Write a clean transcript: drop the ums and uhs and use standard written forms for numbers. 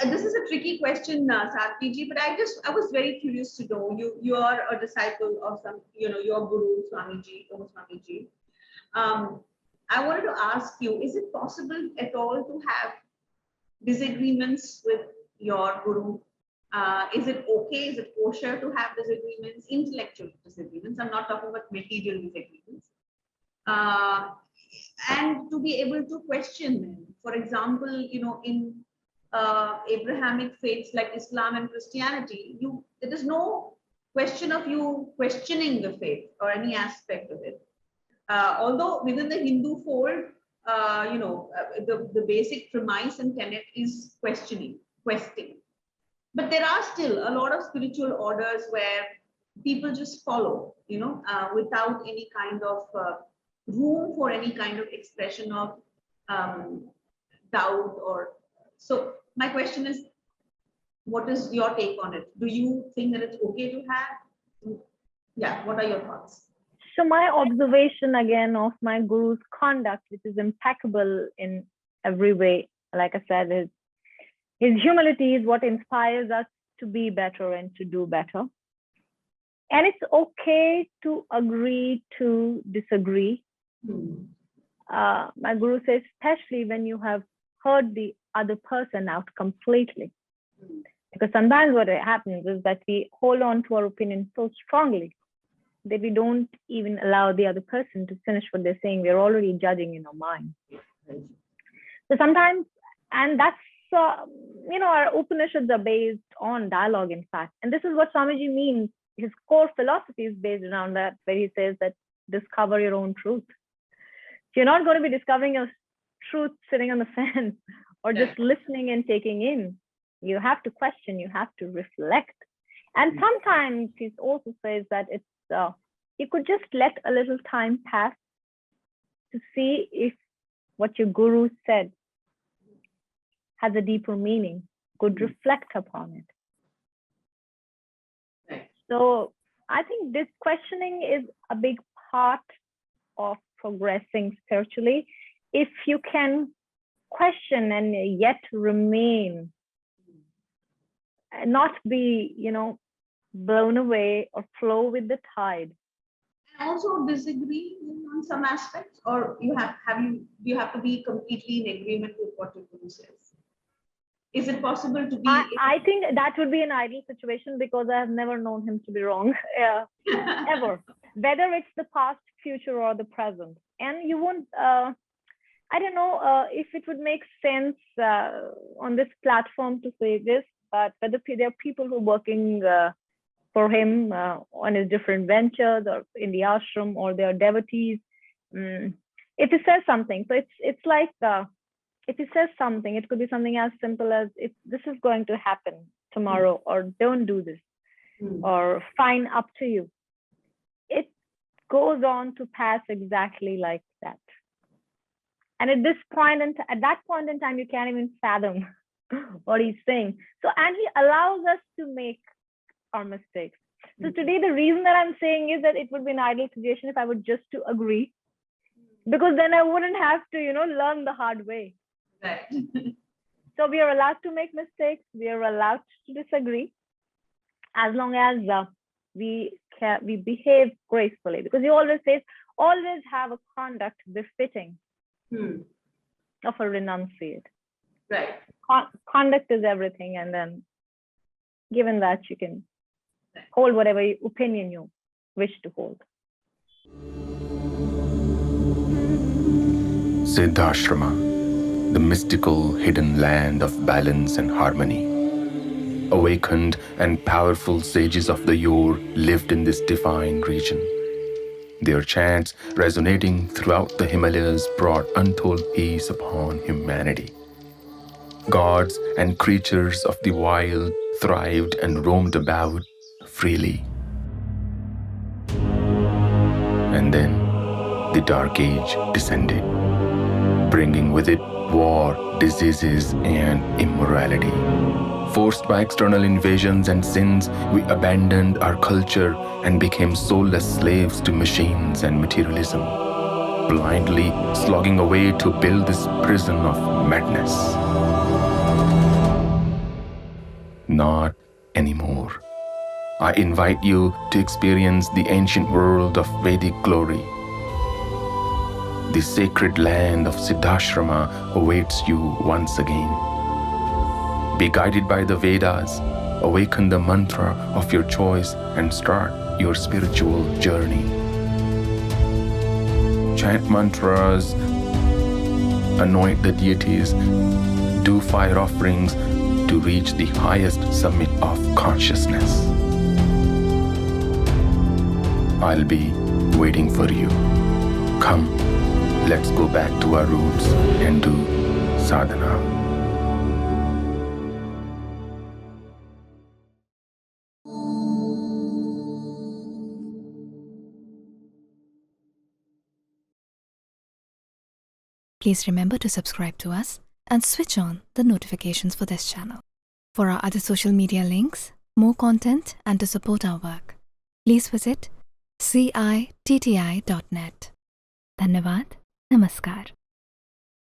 This is a tricky question, Sadhvi ji, but I was very curious to know, you are a disciple of some, your guru, Swami ji. Um, I wanted to ask you, is it possible at all to have disagreements with your guru? Is it okay? Is it kosher to have disagreements, intellectual disagreements? I'm not talking about material disagreements. And to be able to question them. For example, in Abrahamic faiths like Islam and Christianity, there is no question of you questioning the faith or any aspect of it. Although within the Hindu fold, the basic premise and tenet is questioning. But there are still a lot of spiritual orders where people just follow, without any kind of room for any kind of expression of doubt or so. My question is, what is your take on it? Do you think that it's okay to have? Yeah, what are your thoughts? So my observation again of my guru's conduct, which is impeccable in every way, like I said, his humility is what inspires us to be better and to do better. And it's okay to agree to disagree. My guru says, especially when you have heard the other person out completely. Because sometimes what happens is that we hold on to our opinion so strongly that we don't even allow the other person to finish what they're saying. We're already judging in our mind. So sometimes, and that's, our Upanishads are based on dialogue, in fact. And this is what Swamiji means. His core philosophy is based around that, where he says that discover your own truth. So you're not going to be discovering your truth sitting on the fence or just listening and taking in. You have to question, you have to reflect. And sometimes he also says that it's you could just let a little time pass to see if what your guru said has a deeper meaning, could reflect upon it. So I think this questioning is a big part of progressing spiritually. If you can question and yet remain, and not be, blown away or flow with the tide. And also disagree on some aspects, or you have to be completely in agreement with what your guru says. Is it possible to be? I think that would be an ideal situation, because I have never known him to be wrong, ever. Whether it's the past, future, or the present. And you won't, I don't know if it would make sense on this platform to say this, but whether there are people who are working for him on his different ventures or in the ashram, or they are devotees. If he says something, so it's like, if he says something, it could be something as simple as, if this is going to happen tomorrow, or don't do this, or fine, up to you. It goes on to pass exactly like that. And at that point in time, you can't even fathom what he's saying. So, and he allows us to make our mistakes. So today, the reason that I'm saying is that it would be an ideal situation if I would just to agree, because then I wouldn't have to, learn the hard way. Right. So we are allowed to make mistakes. We are allowed to disagree, as long as we behave gracefully. Because he always says, always have a conduct befitting of a renunciate. Right. Conduct is everything, and then given that, you can hold whatever opinion you wish to hold. Siddhashrama, the mystical hidden land of balance and harmony. Awakened and powerful sages of the yore lived in this divine region. Their chants, resonating throughout the Himalayas, brought untold peace upon humanity. Gods and creatures of the wild thrived and roamed about freely. And then the Dark Age descended, bringing with it war, diseases, and immorality. Forced by external invasions and sins, we abandoned our culture and became soulless slaves to machines and materialism, blindly slogging away to build this prison of madness. not anymore. I invite you to experience the ancient world of Vedic glory. The sacred land of Siddhashrama awaits you once again. Be guided by the Vedas, awaken the mantra of your choice and start your spiritual journey. Chant mantras, anoint the deities, do fire offerings to reach the highest summit of consciousness. I'll be waiting for you. Come, let's go back to our roots and do sadhana. Please remember to subscribe to us and switch on the notifications for this channel. For our other social media links, more content, and to support our work, please visit citti.net. Dhanyavad. Namaskar.